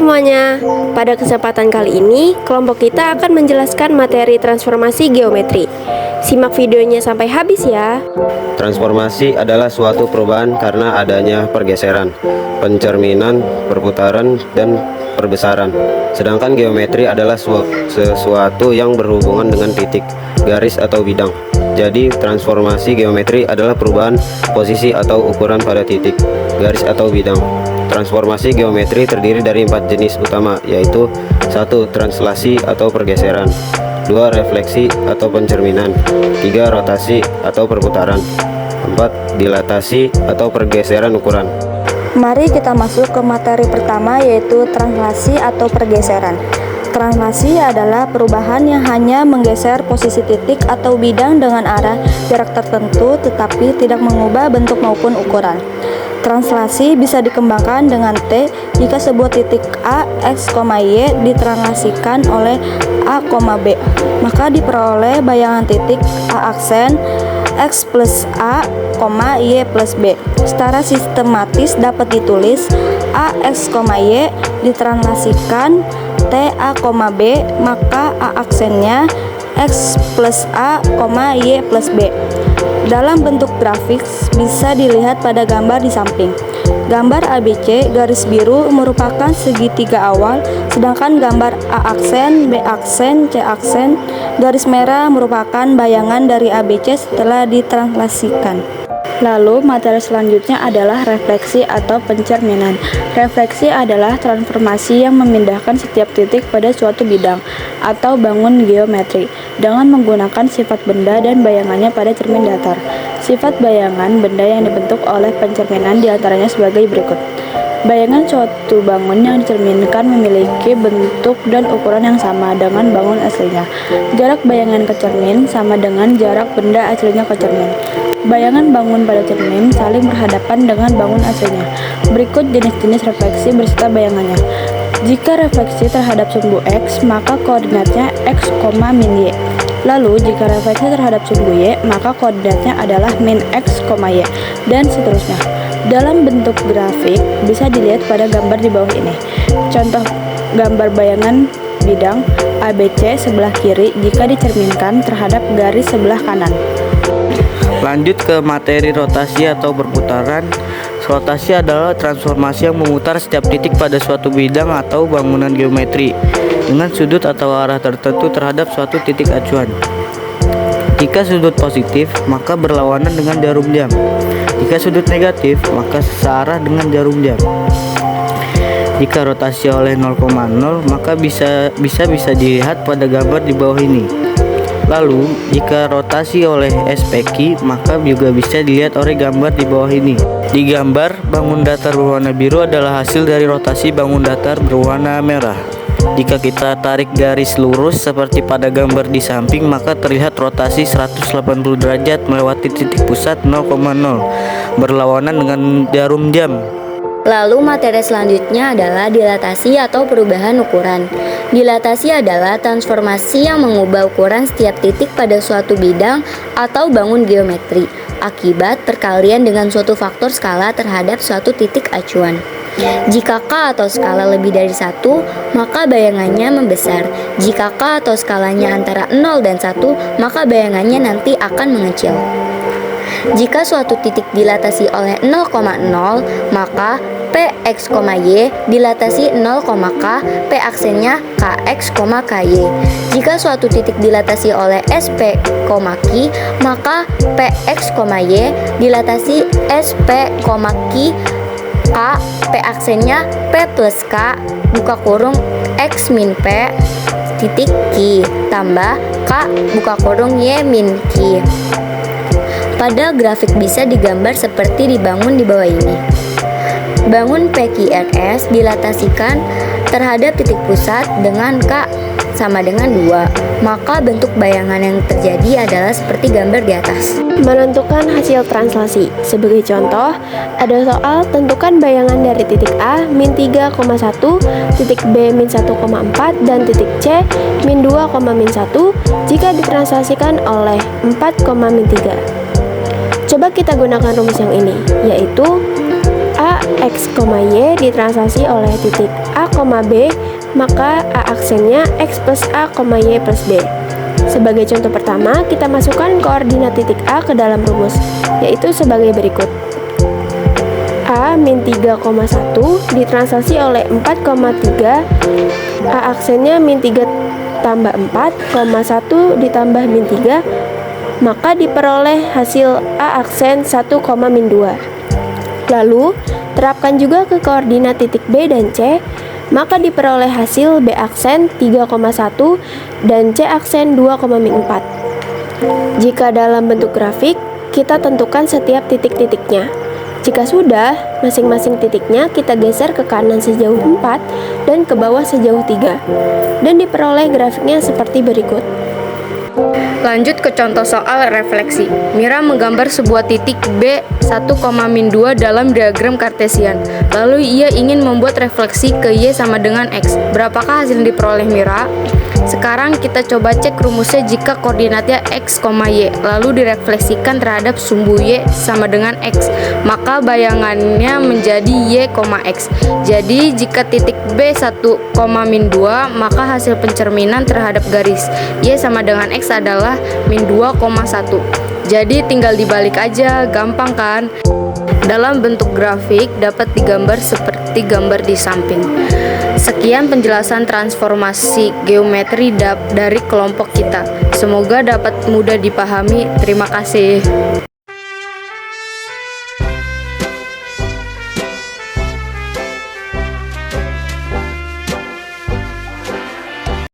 semuanya, pada kesempatan kali ini kelompok kita akan menjelaskan materi transformasi geometri. Simak videonya sampai habis ya. Transformasi adalah suatu perubahan karena adanya pergeseran, pencerminan, perputaran, dan perbesaran. Sedangkan geometri adalah sesuatu yang berhubungan dengan titik, garis, atau bidang. Jadi, transformasi geometri adalah perubahan posisi atau ukuran pada titik, garis, atau bidang. Transformasi geometri terdiri dari 4 jenis utama, yaitu 1. Translasi atau pergeseran, 2. Refleksi atau pencerminan, 3. Rotasi atau perputaran, 4. Dilatasi atau pergeseran ukuran. Mari kita masuk ke materi pertama, yaitu translasi atau pergeseran. Translasi adalah perubahan yang hanya menggeser posisi titik atau bidang dengan arah jarak tertentu tetapi tidak mengubah bentuk maupun ukuran. Translasi bisa dikembangkan dengan T jika sebuah titik A, X, Y ditranslasikan oleh A, B, maka diperoleh bayangan titik A aksen X plus A, Y plus B. Secara sistematis dapat ditulis A, X, Y ditranslasikan T, A, B, maka A aksennya X plus A, Y plus B. Dalam bentuk grafik bisa dilihat pada gambar di samping. Gambar ABC garis biru merupakan segitiga awal, sedangkan gambar A aksen, B aksen, C aksen garis merah merupakan bayangan dari ABC setelah ditranslasikan. Lalu materi selanjutnya adalah refleksi atau pencerminan. Refleksi adalah transformasi yang memindahkan setiap titik pada suatu bidang atau bangun geometri dengan menggunakan sifat benda dan bayangannya pada cermin datar. Sifat bayangan benda yang dibentuk oleh pencerminan diantaranya sebagai berikut. Bayangan suatu bangun yang dicerminkan memiliki bentuk dan ukuran yang sama dengan bangun aslinya. Jarak bayangan ke cermin sama dengan jarak benda aslinya ke cermin. Bayangan bangun pada cermin saling berhadapan dengan bangun aslinya. Berikut jenis-jenis refleksi beserta bayangannya. Jika refleksi terhadap sumbu X, maka koordinatnya X, min Y. Lalu, jika refleksi terhadap sumbu Y, maka koordinatnya adalah min X, Y, dan seterusnya. Dalam bentuk grafik, bisa dilihat pada gambar di bawah ini. Contoh gambar bayangan bidang ABC sebelah kiri jika dicerminkan terhadap garis sebelah kanan. Lanjut ke materi rotasi atau perputaran. Rotasi adalah transformasi yang memutar setiap titik pada suatu bidang atau bangunan geometri dengan sudut atau arah tertentu terhadap suatu titik acuan. Jika sudut positif, maka berlawanan dengan jarum jam. Jika sudut negatif, maka searah dengan jarum jam. Jika rotasi oleh 0,0, maka bisa dilihat pada gambar di bawah ini. Lalu, jika rotasi oleh SPQ, maka juga bisa dilihat oleh gambar di bawah ini. Di gambar, bangun datar berwarna biru adalah hasil dari rotasi bangun datar berwarna merah. Jika kita tarik garis lurus seperti pada gambar di samping, maka terlihat rotasi 180 derajat melewati titik pusat 0,0, berlawanan dengan jarum jam. Lalu materi selanjutnya adalah dilatasi atau perubahan ukuran. Dilatasi adalah transformasi yang mengubah ukuran setiap titik pada suatu bidang atau bangun geometri akibat perkalian dengan suatu faktor skala terhadap suatu titik acuan. Jika K atau skala lebih dari 1, maka bayangannya membesar. Jika K atau skalanya antara 0 dan 1, maka bayangannya nanti akan mengecil. Jika suatu titik dilatasi oleh 0,0, maka Px, Y dilatasi 0, K, P aksennya Kx, Ky. Jika suatu titik dilatasi oleh Sp, Q, maka Px, Y dilatasi Sp, Q, K, P aksennya P plus K, buka kurung X min P, titik Q, tambah K, buka kurung Y min Q. Pada grafik bisa digambar seperti dibangun di bawah ini. Bangun PQRS dilatasikan terhadap titik pusat dengan K sama dengan 2, maka bentuk bayangan yang terjadi adalah seperti gambar di atas. Menentukan hasil translasi. Sebagai contoh, ada soal tentukan bayangan dari titik A min 3,1, titik B min 1,4, dan titik C min 2, min 1 jika ditranslasikan oleh 4, min 3. Coba kita gunakan rumus yang ini, yaitu A X, Y ditranslasi oleh titik A, B, maka A aksennya X plus A, Y plus B. Sebagai contoh pertama, kita masukkan koordinat titik A ke dalam rumus, yaitu sebagai berikut. A min 3,1 ditranslasi oleh 4,3, A aksennya min 3 tambah 4,1 ditambah min 3, maka diperoleh hasil A aksen 1, min 2. Lalu, terapkan juga ke koordinat titik B dan C, maka diperoleh hasil B aksen 3,1 dan C aksen 2, min 4. Jika dalam bentuk grafik, kita tentukan setiap titik-titiknya. Jika sudah, masing-masing titiknya kita geser ke kanan sejauh 4 dan ke bawah sejauh 3, dan diperoleh grafiknya seperti berikut. Lanjut ke contoh soal refleksi. Mira menggambar sebuah titik B 1, min 2 dalam diagram kartesian. Lalu ia ingin membuat refleksi ke Y sama dengan X. Berapakah hasil yang diperoleh Mira? Sekarang kita coba cek rumusnya jika koordinatnya X, Y, lalu direfleksikan terhadap sumbu Y sama dengan X, maka bayangannya menjadi Y, X. Jadi jika titik B 1, min 2, maka hasil pencerminan terhadap garis Y sama dengan X adalah min 2,1. Jadi tinggal dibalik aja, gampang kan? Dalam bentuk grafik dapat digambar seperti gambar di samping. Sekian penjelasan transformasi geometri dari kelompok kita. Semoga dapat mudah dipahami. Terima kasih.